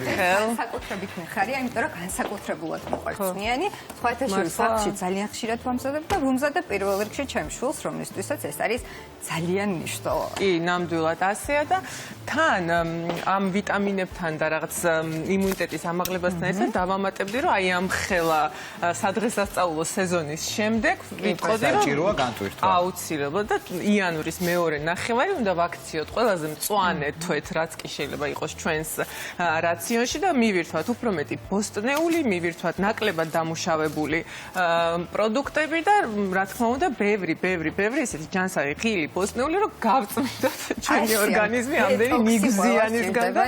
განსაკუთრებით მიხარია, იმიტომ რომ განსაკუთრებულად მოყვარს წვნიანი. სხვათა შორის საფში ძალიან ხშირად ვამზადებ და ვუმზადებ პირველ რიგში ჩემს შვილს, რომლისთვისაც ეს არის ძალიან მნიშვნელოვანი. კი, ნამდვილად ასეა და თან ამ ვიტამინებთან და რაღაც იმუნიტეტის ამაღლებასთან ერთად დავამატებდი, რომ აი ამ ხელა სადღესასწაულო სეზონის შემდეგ ვიტყოდი, საჭიროა განტვირთვა. აუცილებლად და იანვრის მეორე ნახევარი უნდა ვაქციოთ ყველაზე მწვანე თვეთ, რაც კი შეიძლება იყოს ჩვენს რაციონში და მივირთვათ უფრო მეტი ბოსტნეული, მივირთვათ ნაკლებად დამუშავებული პროდუქტები და რა თქმა უნდა ბევრი ესეთი ჯანსაღი ღილი ბოსტნეული, რომ გავწმინდოთ ჩვენი ორგანიზმი ამდენი ნიგზიანისგან და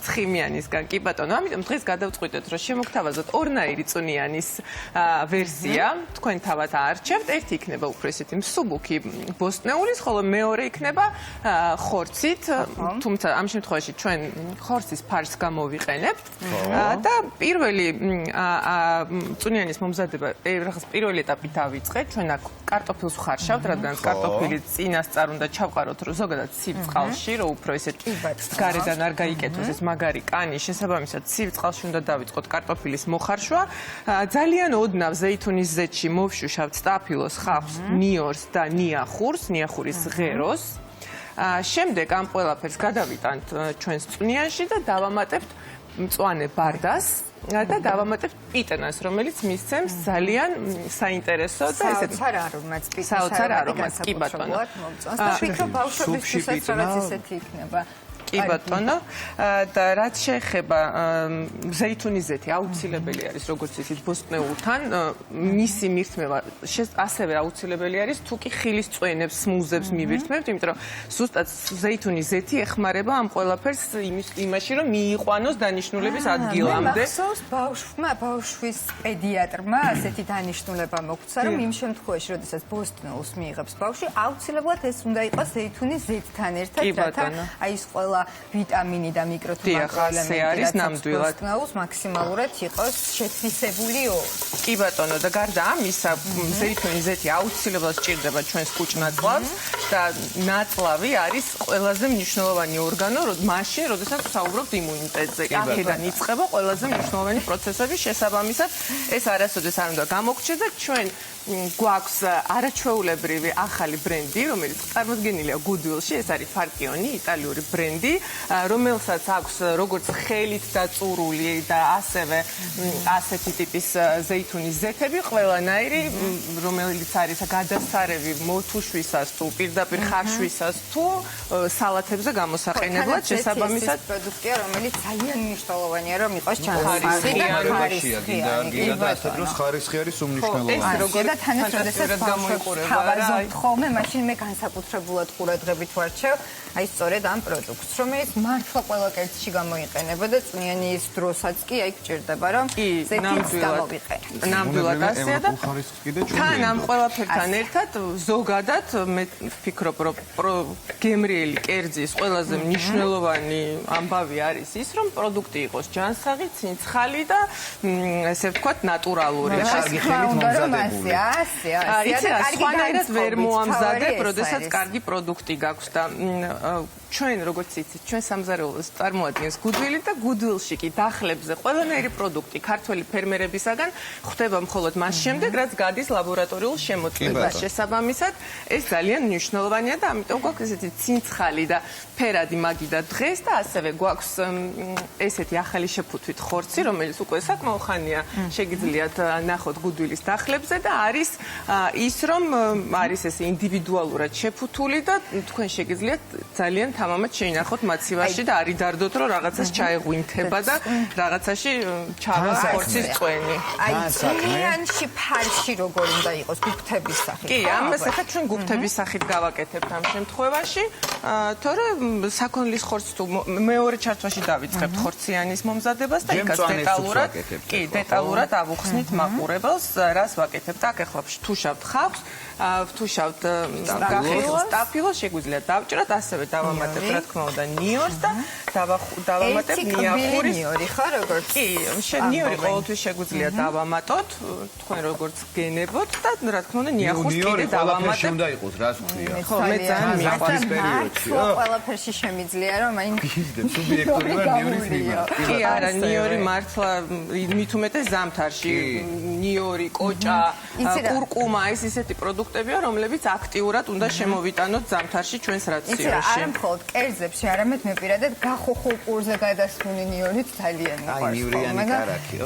ცხიმიანისგან. კი ბატონო, ამიტომ დღეს გადავწყვიტეთ, რომ შემოგთავაზოთ ორნაირი წვნიანის ვერსია. თქვენ თავად აარჩევთ, ერთი იქნება უფრო ესეთი მსუბუქი ბოსტნეულის, ხოლო მეორე იქნება ხორცით, თუმცა ამ შემთხვევაში ჩვენ ხორცის ფარს გამოვიყენებთ და პირველი წვნიანის მომზადება რაღაც პირველი ეტაპი დავიწყეთ. ჩვენ აქ კარტოფილს ვხარშავთ, რადგან კარტოფილი წინასწარ უნდა ჩავყაროთ ზოგადად ცივ წყალში, რომ უფრო ესეთ გარედან არ გაიკეთოს ეს მაგარი კანი, შესაბამისად ცივ წყალში უნდა დავიწყოთ კარტოფილის მოხარშვა. ძალიან ოდნავ ზეითუნის ზეთში მოვშუშავთ სტაფილოს, ხავსს, ნიორს და ნიახურის ღეროს. შემდეგ ამ ყველაფერს გადავიტანთ ჩვენს წვნიანში და დავამატებთ მწვანე ბარდას და დავამატებთ პიტნას, რომელიც მისცემს ძალიან საინტერესო და ესეთ საოცარ არომატს. კი ბატონო. და ვფიქრობ ბავშვებისთვისაც რაღაც ესეთი იქნება. კი ბატონო და რაც შეეხება ზეითუნის ზეთი აუცილებელი არის როგორც ისიც ბოსტნეულთან მისი მირთმევა ასევე აუცილებელი არის თუ კი ხილის წვენებს სმუზებს მივირთმევთ იმიტომ რომ ზუსტად ზეითუნის ზეთი ეხმარება ამ ყველაფერს იმაში რომ მიიყვანოს დანიშნულების ადგილამდე. მახსოვს ბავშვის პედიატრმა ასეთი დანიშნულება მოგცა რომ იმ შემთხვევაში როდესაც ბოსტნეულს მიიღებს ბავშვი აუცილებლად ეს უნდა იყოს ზეითუნის ზეთთან ერთად რათა აი ეს ყველა ვიტამინი და მიკროელემენტი არის ნამდვილად მაქსიმალურად იყოს შეთვისებული. კი ბატონო და გარდა ამისა ზეითუნის ზეთი აუცილებლად სჭირდება ჩვენს კუჭ-ნაწლავს და ნაწლავი არის ყველაზე მნიშვნელოვანი ორგანო მაშინ როდესაც ვსაუბრობთ იმუნიტეტზე. აქედან იწყება ყველაზე მნიშვნელოვანი პროცესები შესაბამისად ეს არასოდეს არ უნდა გამოგჩეს და ჩვენ გვაქვს არაჩვეულებრივი ახალი ბრენდი, რომელიც წარმოდგენილია გუდვილში, ეს არის ფარკიონი, იტალიური ბრენდი, რომელსაც აქვს როგორც ხელით დაწურული და ასევე ასეთი ტიპის ზეითუნის ზეთები, ყველანაირი, რომელიც არის გადასარევი მოთუშვისას თუ პირდაპირ ხარშვისას თუ სალათებზე გამოსაყენებლად, შესაბამისად პროდუქტია, რომელიც ძალიან მნიშვნელოვანია, რომ იყოს ხარისხი არის უმნიშვნელოვანესი. თანაც როდესაც თავაზობთ ხოლმე, მაშინ მე განსაკუთრებულად ყურადღებით ვარჩევ აი სწორედ ამ პროდუქტს, რომელიც მართლა ყველა კერძში გამოიყენება და წვნიანის დროსაც კი აი გჭირდება, რომ ზეთიც გამოვიყენოთ. ნამდვილად ასეა და თან ამ ყველაფერთან ერთად ზოგადად მე ვფიქრობ, რომ გემრიელი კერძის ყველაზე მნიშვნელოვანი ამბავი არის ის, რომ პროდუქტი იყოს ჯანსაღი, ცინცხალი და ესე ვთქვათ ნატურალური. იცი რა, სხვანაირად ვერ მოამზადებ, როდესაც კარგი პროდუქტი გაქვს და ჩვენ როგორც იცით, ჩვენ სამზარეულოს წარმოადგენს გუდვილი და გუდვილში კი დახლებზე ყველანაირი პროდუქტი ქართველი ფერმერებისაგან ხდება მხოლოდ მას შემდეგ, რაც გადის ლაბორატორიულ შემოწმებას. შესაბამისად, ეს ძალიან მნიშვნელოვანია და ამიტომ გვაქვს ესეთი ცინცხალი და ფერადი მაგიდა დღეს და ასევე გვაქვს ესეთი ახალი შეფუთვით ხორცი, რომელიც უკვე საკმაო ხანია შეგიძლიათ ნახოთ გუდვილის დახლებზე და არის ის, რომ არის ეს ინდივიდუალურად შეფუთული და თქვენ შეგიძლიათ ძალიან თამამად შეინახოთ მაცივარში და არ იდარდოთ, რომ რაღაცას ჩაეღვინთება და რაღაცაში ჩავა ხორცის წვენი. აი, წვნიანში ფარში როგორ უნდა იყოს გუფთების სახით? კი, ამას ახლა ჩვენ გუფთების სახით გავაკეთებთ ამ შემთხვევაში, თორემ საქონლის ხორცს თუ მეორე ჩართვაში დავიწყებთ ხორციანის მომზადებას და იქაც დეტალურად, კი, დეტალურად ავუხსნით მაყურებელს, რას ვაკეთებთ. აქ ახლა ვშთუშავთ ხავსს ვთუშავთ გახილულ სტაფილოს, შეგვიძლია დავჭრათ, ასევე დავამატებთ რა თქმა უნდა ნიორს და დავამატებთ ნიახურის ნიორი ხო როგორც? კი, ნიორი ყოველთვის შეგვიძლია დავამატოთ, თქვენ როგორც გენებოთ და რა თქმა უნდა ნიახურს კიდე დავამატებთ. უნდა იყოს, რას ვთქვია? ხო, მე ძალიან მიყვარს პერიოდში. ყველაფერში შემიძლია რომ აი სუბიექტური ვარ ნიორის მიმართ. კი, არა, ნიორი მართლა მით უმეტეს ზამთარში ნიორი, კოჭა, კურკუმა, ეს ისეთი პროდუქტებია, რომლებიც აქტიურად უნდა შემოვიტანოთ ზამთარში ჩვენს რაციონში. იცი რა, არა მხოლოდ კერძებში, არამედ მე პირადად გახოხულ ყურზე გადასმული ნიორიც ძალიან მიყვარს. აი, ნივრიანი კარაქიო.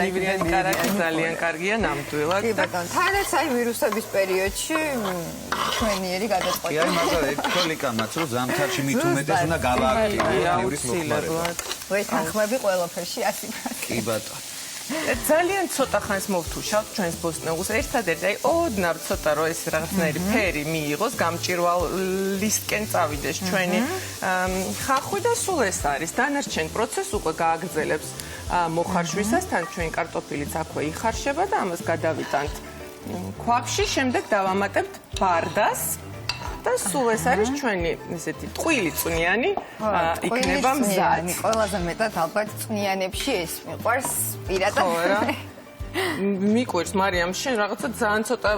ნივრიანი კარაქი ძალიან კარგია ნამდვილად. კი ბატონო, თანაც აი ვირუსების პერიოდში ჩვენიერი გადაწყვეტა. კი, აი მაგალითად ერთ ხოლიკამაც რომ ზამთარში მით უმეტეს უნდა გავააქტიუროთ ნივრის მოხმარება. ვეთანხმები ყველაფერში 100%. კი ბატონო. ძალიან ცოტა ხანს მოვთუშავთ ჩვენს ბოსტნეულს. ერთადერთი აი ოდნავ ცოტა რომ ეს რაღაცნაირი ფერი მიიღოს, გამჭვირვალისკენ წავიდეს ჩვენი ხახვი და სულ ეს არის. დანარჩენ პროცესს უკვე გააგრძელებს მოხარშვისას, თან ჩვენი კარტოფილიც აქვე იხარშება და ამას გადავიტანთ ქვაბში, შემდეგ დავამატებთ ბარდას და სულ ეს არის ჩვენი ესეთი ტყვილი წვნიანი იქნება მზად. ყველაზე მეტად ალბათ წვნიანებში ეს მიყვარს პირადად. ხო რა. მიყვარს მარიამ შენ რაღაცა ძალიან ცოტა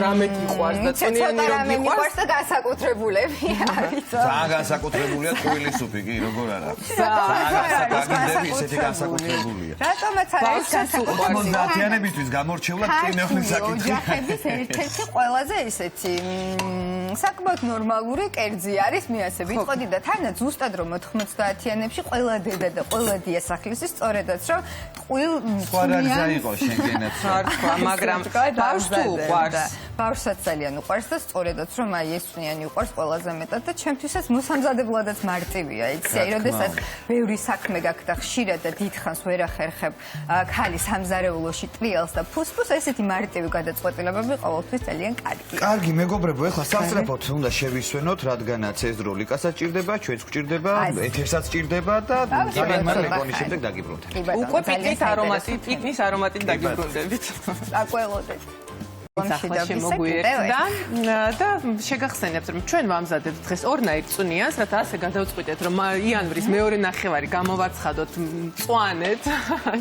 რამე გიყვარს და წვნიანი რომ მიყვარს და განსაკუთრებულები არის. ძალიან განსაკუთრებულია ტყუილი სუფი, კი, როგორ არა. ძალიან ისეთი განსაკუთრებულია. რატომაც არის განსაკუთრებული? 90-იანებისთვის გამორჩეულად წინეულის საკითხი. ოჯახების ერთ-ერთი ყველაზე ისეთი საკმაოდ ნორმალური კერძი არის, მე ასე ვიტყოდი და თანაც ზუსტად რომ 90-იანებში ყველა დედა და ყველა დიასახლისი სწორედაც რომ ტყუილ წვნიან ხარხვა, მაგრამ ბავშვს თუ უყვარს. ბავშვსაც ძალიან უყვარს და სწორედაც რომ აი ეს წვნიანი უყვარს ყველაზე მეტად და ჩემთვისაც მოსამზადებლადაც მარტივია. იცი, აი როდესაც ბევრი საქმე გაქვს და ხშირად და დიდხანს ვერ ახერხებ ქალი სამზარეულოში ტრიალს და ფუსფუს, ესეთი მარტივი გადაწყვეტილებები ყოველთვის ძალიან კარგია. კარგი, მეგობრებო, ეხლა სასწრაფოდ უნდა შევისვენოთ, რადგანაც ეს დრო ლიკასაც ჭირდება, ჩვენც გვჭირდება, ეთერსაც ჭირდება და ძალიან მალე მეგონის შემდეგ დაგიბრუნდეთ. უკვე პიკნის არომატით დაგიბრუნდებით. აკველოდეთ. ახლა შემოგვიერთდა და შეგახსენებთ რომ ჩვენ ვამზადებთ დღეს ორნაირ წვნიანს, რათა ასე გადავწყვიტეთ რომ იანვრის მეორე ნახევარი გამოვაცხადოთ მწვანეთ,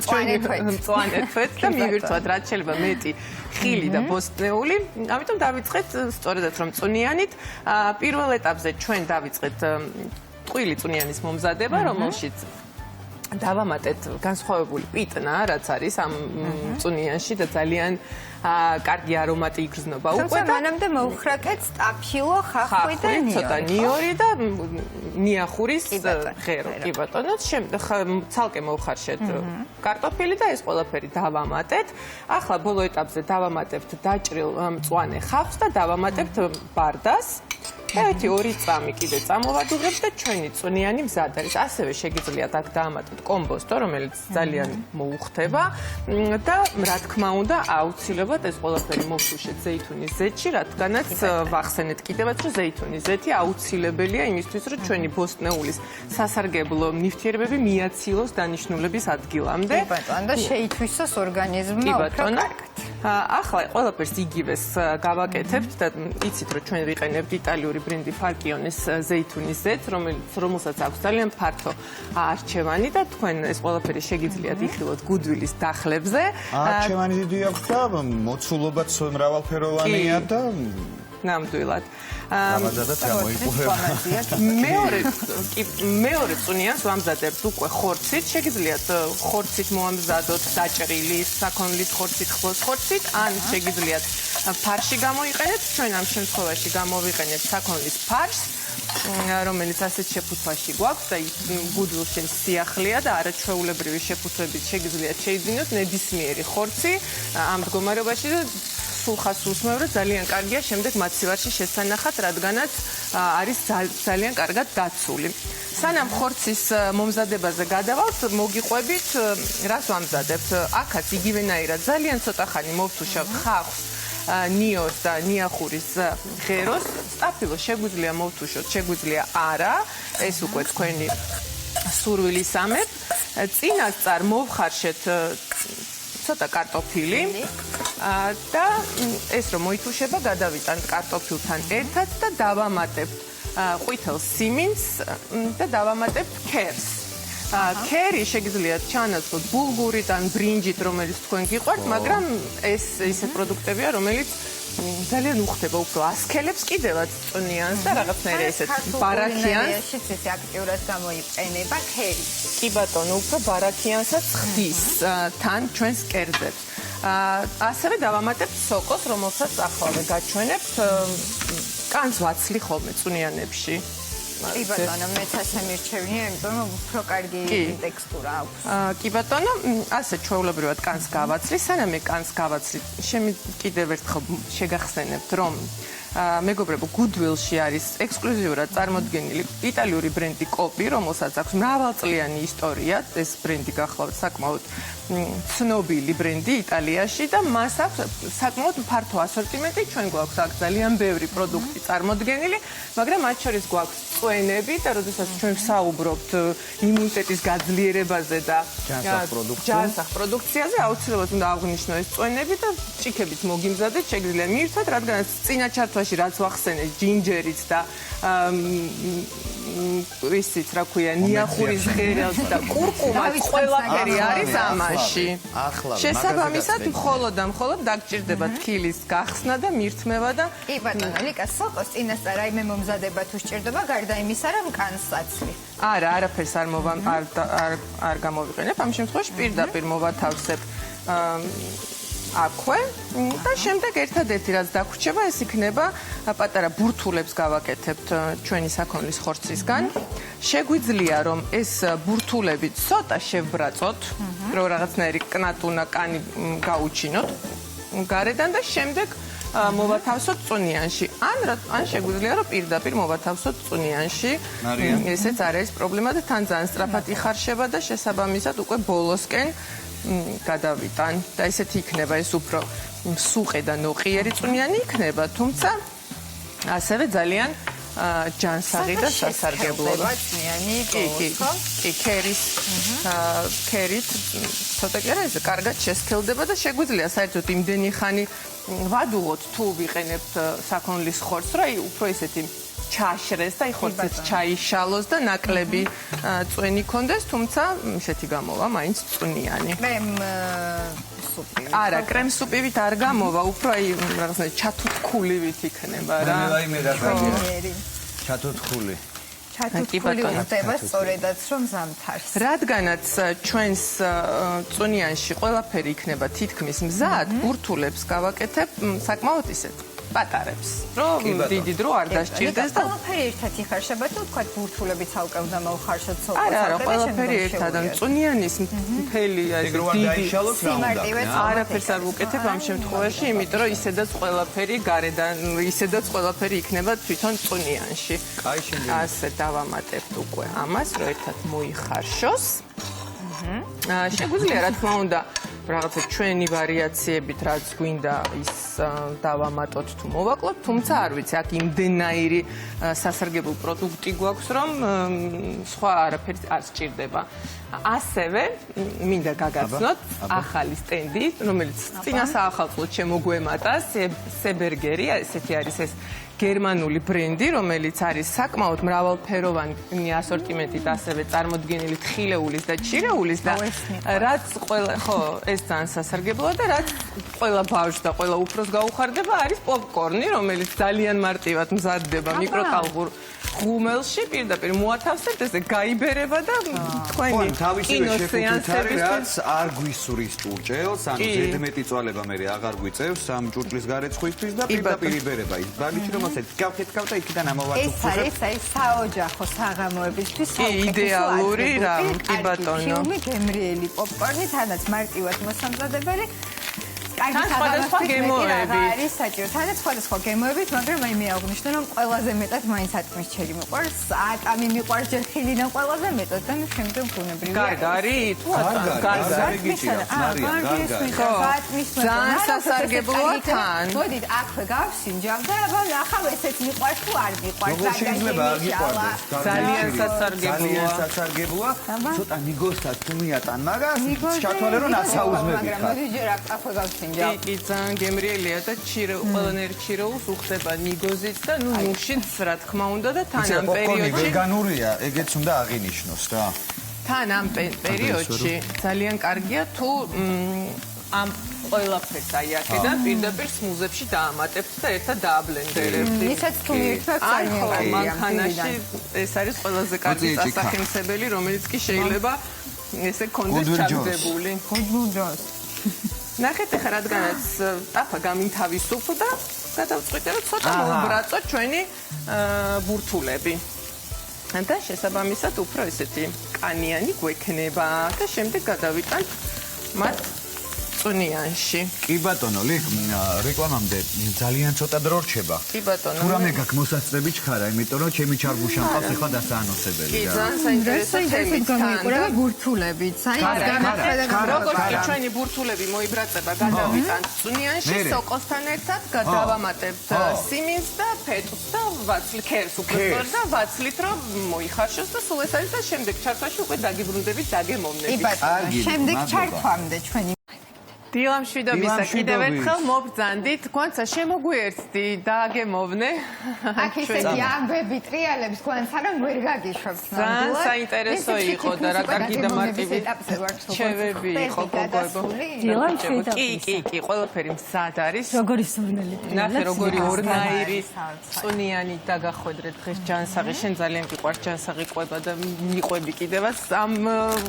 ჩვენი მწვანეთ თვეთ და მივირთვათ რაც შეიძლება მეტი ხილი და ბოსტნეული. ამიტომ დავიწყეთ სწორედაც რომ წვნიანით. პირველ ეტაპზე ჩვენ დავიწყეთ ტყვილი წვნიანის მომზადება, რომელშიც დავამატეთ განსხვავებული პიტნა, რაც არის ამ წვნიანში და ძალიან კარგი არომატი იგრძნობა უკვე და მანამდე მოვხრაკეთ სტაფილო, ხახვი და ნიორი. ცოტა ნიორი და ნიახურის ღერო. კი ბატონო, შემდეგ ცალკე მოვხარშეთ კარტოფილი და ეს ყველაფერი დავამატეთ. ახლა ბოლო ეტაპზე დავამატებთ დაჭრილ მწვანე ხავს და დავამატებთ ბარდას. ერთი ორი წამი კიდე წამოვადუღებთ და ჩვენი წვნიანი მზად არის. ასევე შეგიძლიათ აქ დაამატოთ კომბოსტო, რომელიც ძალიან მოუხდება და რა თქმა უნდა, აუცილებლად ეს ყველაფერი მოვთუშეთ ზეითუნის ზეთში, რადგანაც ვახსენეთ კიდევაც, რომ ზეითუნის ზეთი აუცილებელია იმისთვის, რომ ჩვენი ბოსტნეულის სასარგებლო ნივთიერებები მიაცილოს დანიშნულების ადგილამდე. კი ბატონო, და შეითვისოს ორგანიზმმა უფრო კარგად. ახლა ყველაფერს იგივეს გავაკეთებთ და იცით რომ ჩვენ ვიყენებთ იტალიური ბრენდი ფარკიონის ზეითუნის ზეთს, რომელსაც აქვს ძალიან ფართო არჩევანი და თქვენ ეს ყველაფერი შეგიძლიათ იხილოთ გუდვილის დახლებზე. არჩევანი დიდი აქვს და მოცულობაც მრავალფეროვანია და ნამდვილად. ამაზადაც გამოიყურება. მეორე წვნიანს ვამზადებთ უკვე ხორცით. შეგიძლიათ ხორცით მოამზადოთ დაჭრილი, საქონლის ხორცით, ხბოს ხორცით, ან შეგიძლიათ ფარში გამოიყენეთ. ჩვენ ამ შემთხვევაში გამოვიყენებთ საქონლის ფარს, რომელიც ასეთ შეფუთვაში გვაქვს და გუდვილს სიახლეა და არაჩვეულებრივი შეფუთვებით შეგიძლიათ შეიძინოთ ნებისმიერი ხორცი ამ მდგომარეობაში და სულხას უსმევრო ძალიან კარგია შემდეგ მაცივარში შესანახად, რადგანაც არის ძალიან კარგად დაცული. სანამ ხორცის მომზადებაზე გადავალთ, მოგიყვებით, რას ვამზადებთ. აქაც იგივენაირად ძალიან ცოტა ხანი მოვთუშავთ ხავს, ნიორს და ნიახურის ღეროს. სტაფილოს შეგვიძლია მოვთუშოთ, შეგვიძლია არა. ეს უკვე თქვენი სურვილის ამებ. წინასწარ მოვხარშეთ ცოტა კარტოფილი. და ეს რომ მოითუშება, გადავიტანთ კარტოფილთან ერთად და დავამატებთ ყვითელ სიმინდს და დავამატებთ ქერს. ქერი შეგიძლიათ ჩანაცვლოთ ბულგურით ან ბრინჯით, რომელიც თქვენ გიყვართ, მაგრამ ეს ისე პროდუქტებია, რომელიც ძალიან უხდება უფრო ასქელებს კიდევაც წვნიანს და რაღაცნაირად ესეთ ბარაქიანს. ისე აქტიურად გამოიყენება ქერი. კი ბატონო, უფრო ბარაქიანსაც ხდის თან ჩვენს კერძებს. ასევე დავამატებთ სოკოს, რომელსაც ახალვე გაჩვენებთ, კანს ვაცლი ხოლმე წვნიანებში. კი ბატონო, მეც ასე მირჩევნია, იმიტომ რომ უფრო კარგი ტექსტურა აქვს. კი ბატონო, ასე ჩვეულებრივად კანს გავაცლი, სანამ კანს გავაცლი, კიდევ ერთხელ შეგახსენებთ, რომ მეგობრებო, Goodwill-ში არის ექსკლუზიურად წარმოდგენილი იტალიური ბრენდი კოპი, რომელსაც აქვს მრავალწლიანი ისტორია, ეს ბრენდი გახლავთ საკმაოდ ცნობილი ბრენდი იტალიაში და მას აქვს საკმაოდ ფართო ასორტიმენტი, ჩვენ გვაქვს აქ ძალიან ბევრი პროდუქტი წარმოდგენილი, მაგრამ მათ შორის გვაქვს წვენები და როდესაც ჩვენ ვსაუბრობთ იმუნიტეტის გაძლიერებაზე და ჯანსაღ პროდუქციაზე, აუცილებლად უნდა აღვნიშნო ეს წვენები და ჭიქებით მოგიმზადეთ, შეგიძლიათ მიირთვათ, რადგანაც წინა ჩართვაში რაც ვახსენეთ, ჯინჯერიც და ისიც რა ქვია, ნიახურის ღერელს და კურკუმაც ყველაფერი არის ამაში. შესაბამისად, მხოლოდ და მხოლოდ დაგჭირდება თქილის გახსნა და მირთმევა და კი ბატონო, ლიკა, სოკოს წინასწარ რაიმე მომზადება თუ სჭირდება, გარდა იმისა, რომ კანს აცლი. არა, არაფერს არ გამოვიყენებ, ამ შემთხვევაში პირდაპირ მოვათავსებ აქვე და შემდეგ ერთადერთი რაც დაგვრჩება, ეს იქნება პატარა ბურთულებს გავაკეთებთ ჩვენი საქონლის ხორცისგან. შეგვიძლია რომ ეს ბურთულები ცოტა შევბრაწოთ, რომ რაღაცნაირი კნატუნა კანი გაუჩინოთ გარედან და შემდეგ მოვათავსოთ წვნიანში. ან შეგვიძლია რომ პირდაპირ მოვათავსოთ წვნიანში. ესეც არ არის პრობლემა და თან ძალიან სწრაფად იხარშება და შესაბამისად უკვე ბოლოსკენ გადავიტან და ესეთი იქნება ეს უფრო სუყე და ნოყიერი წვნიანი იქნება, თუმცა ასევე ძალიან ჯანსაღი და სასარგებლოა. კი, ქერით ცოტა კი არა, ეს კარგად შესქელდება და შეგვიძლია საერთოდ იმდენი ხანი ვადუღოთ თუ ვიყენებთ საქონლის ხორცს, რა უფრო ესეთი ჩაშრეს და ხორციც ჩაიშალოს და ნაკლები წვენი კონდეს, თუმცა ესეთი გამოვა მაინც წვნიანი. კრემ სუპი. არა, კრემ სუპივით არ გამოვა, უფრო აი რაღაცნაირად ჩათუთქულივით იქნება რა. ჩათუთქული. ჩათუთქული უხდება სწორედაც რომ ზამთარს. რადგანაც ჩვენს წვნიანში ყველაფერი იქნება თითქმის მზად, ბურთულებს გავაკეთებ საკმაოდ ისეთ პატარებს, რომ დიდი დრო არ დასჭირდეს და ყველაფერი ერთად იხარშება თუ თქვა ბურთულები ცალკე უნდა მოხარშოთ სოკოს. არა, ყველაფერი ერთად, წვნიანის მთელი ეს დიდი არაფერს არ ვუკეთებ ამ შემთხვევაში, იმიტომ რომ ისედაც ყველაფერი გარედან, ისედაც ყველაფერი იქნება თვითონ წვნიანში. ასე დავამატებთ უკვე ამას, რომ ერთად მოიხარშოს. შეგვიძლია რა თქმა უნდა რაღაცა ჩვენი ვარიაციებით რაც გვინდა ის დავამატოთ თუ მოვაკლოთ, თუმცა არ ვიცი, აქ იმდენაირი სასარგებლო პროდუქტი გვაქვს, რომ სხვა არაფერი არ სჭირდება. ასევე მინდა გაგაცნოთ ახალი სტენდი, რომელიც წინა საახალწლოდ შემოგვემატა, სებერგერი, ესეთი არის ეს გერმანული ბრენდი, რომელიც არის საკმაოდ მრავალფეროვანი ასორტიმენტით ასევე წარმოდგენილი თხილეულის და ჩირეულის და რაც ყველა ხო ეს ძალიან სასარგებლოა და რაც ყველა ბავშვს და ყველა უფროს გაუხარდება არის პოპკორნი, რომელიც ძალიან მარტივად მზადდება მიკროტალღურ ღუმელში, პირდაპირ მოათავსებთ, ესე გაიბერება და თქვენი კინოსეანსების რაც არ გვისურის ჭურჭელს, ანუ ზედმეტი წვალება მე აღარ გვიწევს ამ ჭურჭლის გარეცხვისთვის და პირდაპირ იბერება ის ბალიჩი, რომელსაც გავხეთქავ და იქიდან ამოვაწუხებ. ეს არის საოჯახო საღამოებისთვის იდეალური რა, კი ბატონო. ფილმი გემრიელი პოპკორნი, თანაც მარტივად მოსამზადებელი. თან სხვადასხვა გემოები არის საჭირო. თანაც სხვადასხვა გემოებით, მაგრამ აი მე აღვნიშნე, რომ ყველაზე მეტად მაინც ატმისჩერი მიყვარს, ატამი მიყვარს ჯერ ხილიდან ყველაზე მეტად და მე შემდეგ ბუნებრივია. გარგარი თუ გარგარი გიჭირავს, მარია, ძალიან სასარგებლოა თან. მოდით აქვე გავსინჯავ და ახლა ესეც მიყვარს თუ არ მიყვარს. როგორ შეიძლება არ გიყვარდეს? ძალიან სასარგებლოა. ცოტა ნიგოსთან თუ მიატან, მაგრამ ჩათვალე რომ ასაუზმები ხარ. მაგრამ მოდი ჯერ აქვე გავსინჯავ. ჩინჯა. კი, ძალიან გემრიელია და ყველანაირ ჩიროულს უხდება ნიგოზით და ნუშიც რა თქმა უნდა და თან ამ პერიოდში ვეგანურია, ეგეც უნდა აღინიშნოს რა. თან ამ პერიოდში ძალიან კარგია თუ ამ ყველაფერს აი აქედან პირდაპირ სმუზებში დაამატებთ და ერთად დააბლენდერებთ. ისეც თუ მიირთმევთ ძალიან მანქანაში ეს არის ყველაზე კარგი დასახელებელი, რომელიც კი შეიძლება ესე კონდეს ჩაგდებული. გუნდოს. ნახეთ ახლა რადგანაც ტაფა გამინთავისუფ და გადავწყვიტე რომ ცოტა მოვბრაწოთ ჩვენი ბურთულები. და შესაბამისად უფრო ესეთი კანიანი გვექნება და შემდეგ გადავიტანთ მათ წუნიანში. კი ბატონო, რეკლამამდე ძალიან ცოტა დრო რჩება. კი ბატონო. თუ რამე გაქვს მოსასწრები ჩქარა, იმიტომ რომ ჩემი ჩარგუშა მყავს ახლა დასაანონსებელი. კი, ძალიან საინტერესო თემით გამიყურება ბურთულებით. როგორც კი ჩვენი ბურთულები მოიბრაწება, გადავიტანთ წუნიანში, სოკოსთან ერთად გადავამატებთ სიმინს და ფეტვს და ქერს უკვე სწორ და ვაცლით რომ მოიხარშოს და სულ ეს არის და შემდეგ ჩართვაში უკვე დაგიბრუნდებით დაგემოვნებით. კი ბატონო, შემდეგ ჩართვამდე ჩვენი დილამშვიდობისა კიდევ ერთხელ მობრძანდით, თქვენცა შემოგვიერთდი და აგემოვნე. აქ ისეთი ამბები ტრიალებს თქვენცა რომ ვერ გაგიშვებთ. ძალიან საინტერესო იყო და რა კარგი და მარტივი ჩევები იყო გოგოებო. კი, ყველაფერი მზად არის. როგორი სურნელი ტრიალებს. ნახე როგორი ორნაირი წუნიანი დაგახვედრეთ დღეს ჯანსაღი. შენ ძალიან გიყვარს ჯანსაღი ყვება და მიყვები კიდევაც ამ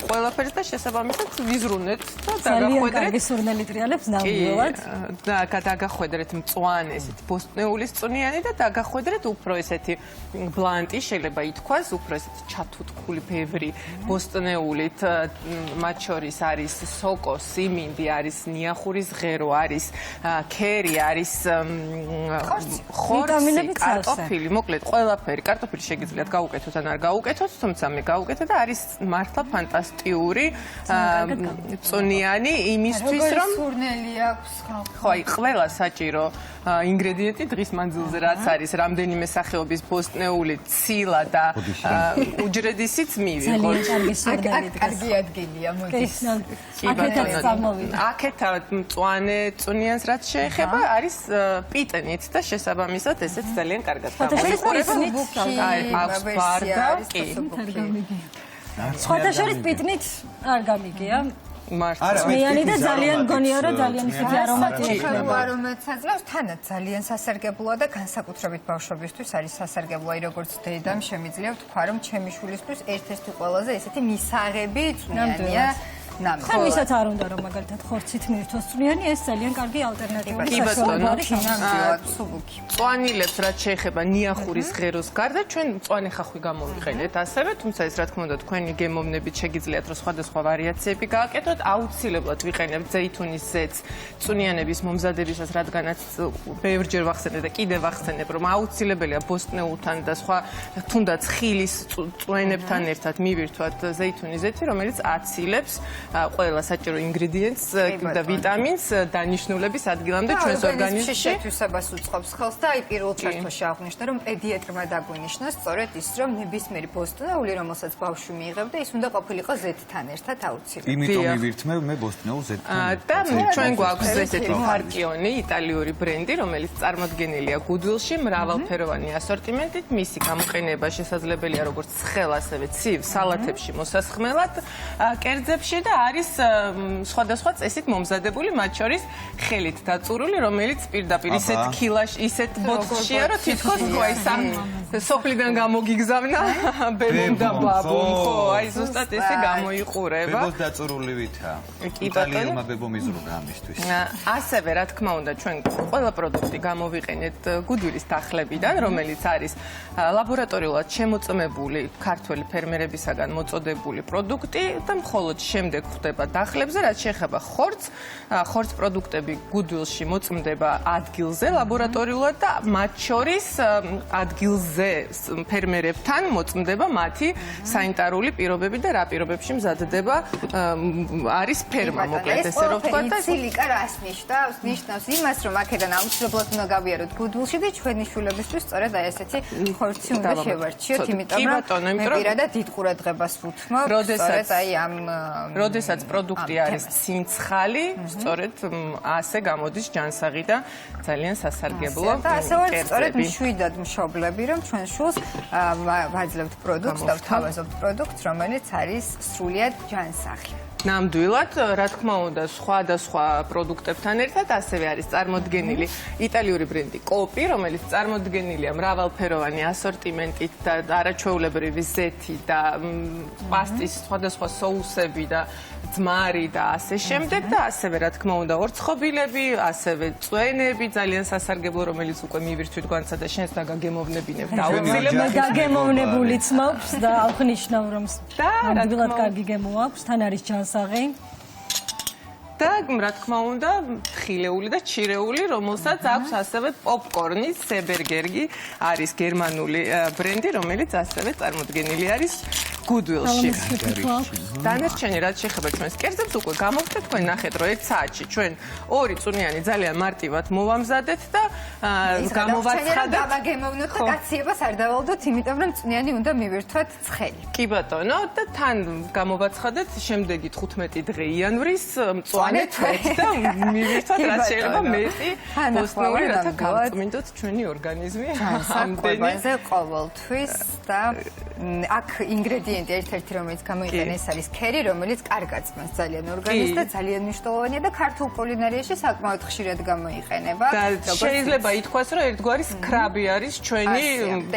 ყველაფერს და შესაბამისად ვიზრუნეთ და დაგახვედრეთ. ლიტრიალებს ნამდვილად და დაგახვედრეთ მწვანე ესეთი ბოსტნეულის წუნიანი და დაგახვედრეთ უფრო ესეთი ბლანტი შეიძლება ითქვას უფრო ესეთი ჩათუთქული ბევრი ბოსტნეულით მათ შორის არის სოკო, სიმინდი, არის ნიახურის ღერო, არის ქერი, არის ხორცი, კარტოფილი, მოკლედ ყველაფერი. კარტოფილი შეგიძლიათ გაუკეთოთ ან არ გაუკეთოთ, თუმცა მე გავუკეთე და არის მართლა ფანტასტიკური წუნიანი იმისთვის რომ სურნელი აქვს ხო აი ყველა საჭირო ინგრედიენტი დღის მანძილზე რაც არის რამდენიმე სახეობის ბოსტნეული ცილა და უჯრედისიც მივიღოთ. კარგი ადგილია მოდის. აქეთაც წამოვიდა. აქეთ მწვანე წუნიანს რაც შეეხება არის პიტნით და შესაბამისად ესეც ძალიან კარგად გამოიყურება. აქვს ბარდა კი. სხვათა შორის პიტნით არ გამიგია. მართლა წვნიანი და ძალიან მგონია რომ ძალიან ისეთი არომატია. არომატს აძლევს, თანაც ძალიან სასარგებლოა და განსაკუთრებით ბავშვებისთვის არის სასარგებლო, აი როგორც დედამ შემიძლია ვთქვა რომ ჩემი შვილისთვის ერთ-ერთი ყველაზე ესეთი მისაღები წვნიანია. ხომ ისაც არ უნდა რომ მაგალითად ხორცით მიირთოს წვნიანი, ეს ძალიან კარგი ალტერნატიული კი ბატონო, სუბუქი. წვანილებს რაც შეეხება ნიახურის ღეროს გარდა ჩვენ მწვანე ხახვი გამოვიყენეთ ასევე, თუმცა ეს რა თქმა უნდა თქვენი გემოვნებით შეგიძლიათ რომ სხვადასხვა ვარიაციები გააკეთოთ, აუცილებლად ვიყენებთ ზეითუნის ზეთს წვნიანების მომზადებისას, რადგანაც ბევრჯერ ვახსენე და კიდევ ვახსენებ რომ აუცილებელია ბოსტნეულთან და სხვა თუნდაც ხილის წვენებთან ერთად მივირთვათ ზეითუნის ზეთი, რომელიც აცილებს ყველა საჭირო ინგრედიენტს და ვიტამინს დანიშნულების ადგილამდე ჩვენს ორგანიზმში შეთვისებას უწყობს ხელს და აი პირველ ჩართვაში აღვნიშნა რომ პედიატრმა დაგვინიშნა სწორედ ის რომ ნებისმიერი ბოსტნეული რომელსაც ბავშვი მიიღებდა ის უნდა ყოფილიყო ზეთთან ერთად აუცილებლად. იმიტომ მივირთმევ მე ბოსტნეულ ზეთთან. და ჩვენ გვაქვს ესეთი ფარკიონი იტალიური ბრენდი რომელიც წარმოდგენილია გუდვილში მრავალფეროვანი ასორტიმენტით მისი გამოყენება შესაძლებელია როგორც ცხელ ასევე ცივ სალათებში მოსასხმელად კერძებში და არის სხვადასხვა წესით მომზადებული, მათ შორის ხელით დაწურული, რომელიც პირდაპირ ისეთ ქილაში, ისეთ ბოთლშია, რომ თითქოს აი სოფლიდან გამოგიგზავნა ბებომ და ბაბომ, ხო, აი ზუსტად ესე გამოიყურება. ბებოს დაწურულივითა. კი ბატონო. იტალიელმა ბებომ იზრუნა ამისთვის. ასევე რა თქმა უნდა ჩვენ ყველა პროდუქტი გამოვიყენეთ გუდვილის დახლებიდან, რომელიც არის ლაბორატორიულად შემოწმებული ქართველი ფერმერებისაგან მოწოდებული პროდუქტი და მხოლოდ შემდეგ ხდება დახლებზე, რაც შეეხება ხორცს პროდუქტები გუდვილში მოწმდება ადგილზე ლაბორატორიულად და მათ შორის ადგილზე ფერმერებთან მოწმდება მათი სანიტარული პირობები და რა პირობებში მზადდება არის ფერმა მოკლედ ესე რომ ვთქვა და სილიკა რას ნიშნავს? ნიშნავს იმას რომ აქედან აუცილებლად უნდა გავიაროთ გუდვილში და ჩვენი შვილებისთვის სწორედ აი ესეთი ხორცი უნდა შევარჩიოთ, იმიტომ რომ მე პირადად დიდ ყურადღებას ვუთმობ სწორედ აი ამ როდესაც პროდუქტი არის ცინცხალი, სწორედ ასე გამოდის ჯანსაღი და ძალიან სასარგებლო და ასე ვარ სწორედ მშვიდად მშობლები, რომ ჩვენ შულს ვაძლევთ პროდუქტს და ვთავაზობთ პროდუქტს, რომელიც არის სრულიად ჯანსაღი. ნამდვილად, რა თქმა უნდა, სხვადასხვა პროდუქტებთან ერთად ასევე არის წარმოდგენილი იტალიური ბრენდი კოპი, რომელიც წარმოდგენილია მრავალფეროვანი ასორტიმენტით და არაჩვეულებრივი ზეთი და პასტის სხვადასხვა соуსები და ძმარი და ასე შემდეგ და ასევე რა თქმა უნდა ორცხობილები, ასევე წვენები, ძალიან სასარგებლო, რომელიც უკვე მივირთვით გვანცა და შენს დაგაგემოვნებინებ და აუცილებლად დაგემოვნებულიც მაქვს და აღნიშნავ რომ ნამდვილად კარგი გემო აქვს, თან არის ჯანსაღი. და რა თქმა უნდა, ხილეული და ჩირეული, რომელსაც აქვს ასევე პოპკორნის სებერგერგი, არის გერმანული ბრენდი, რომელიც ასევე წარმოდგენილი არის Goodwill-ში. დანარჩენი რაც შეეხება ჩვენს კერძებს, უკვე გამოვხდეთ, თქვენ ნახეთ, რომ 1 საათში ჩვენ 2 წვნიანი ძალიან მარტივად მოვამზადეთ და გამოვაცხადეთ. დავაგემოვნოთ და გაციებას არ დავალდოთ, იმიტომ რომ წვნიანი უნდა მივირთვათ ცხელი. კი ბატონო, და თან გამოვაცხადეთ შემდეგი 15 დღე იანვრის მწვანე თვეთ და მივირთვათ რაც შეიძლება მეტი ბოსტნეული, რათა გავწმინდოთ ჩვენი ორგანიზმი ამდენი ყოველთვის და აქ ინგრედიენტი ერთ-ერთი რომელიც გამოიყენა ეს არის ქერი, რომელიც კარგად წმენს ძალიან ორგანიზმს და ძალიან მნიშვნელოვანია და ქართულ კულინარიაში საკმაოდ ხშირად გამოიყენება. და შეიძლება ითქვას, რომ ერთგვარი სკრაბი არის ჩვენი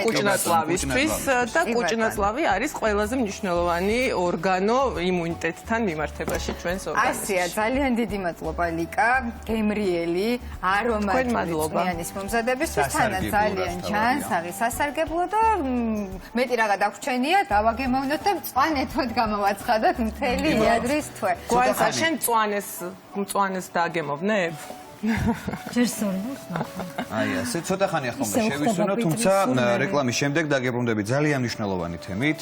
კუჭნაწლავისთვის და კუჭნაწლავი არის ყველაზე მნიშვნელოვანი ორგანო იმუნიტეტთან მიმართებაში ჩვენს ორგანიზმში. ასეა, ძალიან დიდი მადლობა ლიკა, გემრიელი, არომატული წვნიანის მომზადებისთვის, თანაც ძალიან ჯანსაღი, სასარგებლო და მეტი რაღა დაგვრჩენია, დავაგემოვნოთ და მწვანე თვეთ გამოვაცხადოთ მთელი იანვრის თვე. გვანცა შენ მწვანეს დაგემოვნებ? ჯერ სორბოს ნახე. აი ასე ცოტა ხანი ახლა უნდა შევისუნო, თუმცა რეკლამის შემდეგ დაგებრუნდებით ძალიან მნიშვნელოვანი თემით.